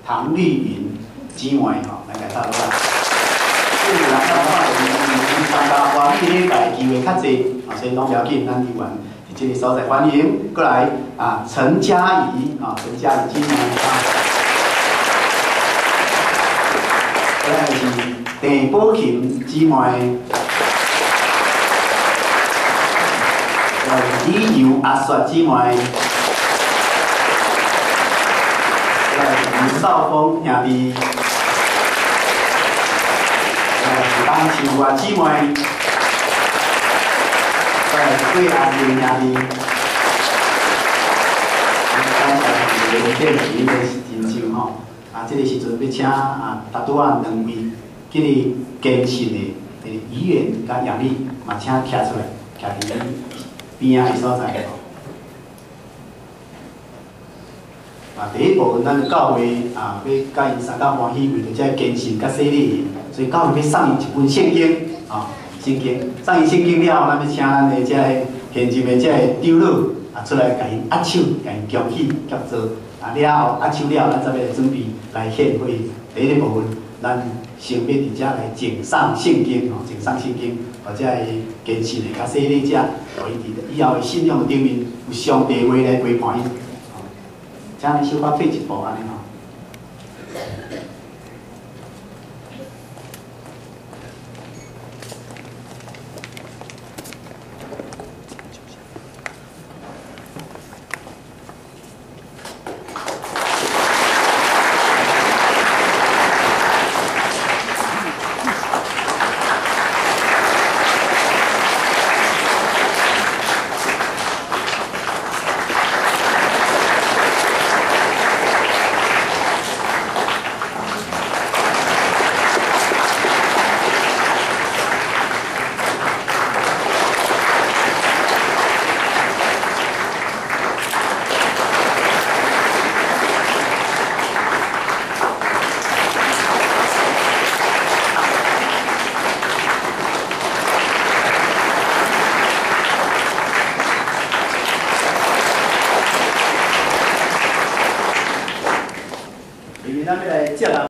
唐丽云姊妹吼来甲斗啦。所以人较看参加欢喜礼拜机会较济，所以拢了紧，咱台湾伫这个所在欢迎。过来陈嘉怡陈嘉怡姊妹过来是郑宝琴姊妹。 李游阿雪姊妹，吴少峰兄弟，张秋华姊妹，桂阿玲兄弟，感谢这个电视的认真吼，这个时阵要请大拄2位今日坚信的议员甲杨丽嘛，请徛出来，徛伫边仔的所在第一部分咱的教会要甲因相当欢喜，为着这坚信甲洗礼，所以教会要送因一本圣经圣经送因圣经了后，咱要请咱的这现今的这长老出来甲因握手，甲因恭喜合作了后握手了，咱才要准备来献会第一部分，咱先要伫遮来敬送圣经敬送圣经。 或者是坚信的，甲洗礼者，互伊伫以后的信仰顶面有上帝话来陪伴伊。请咱小可退一步安尼吼。咱要来接啊。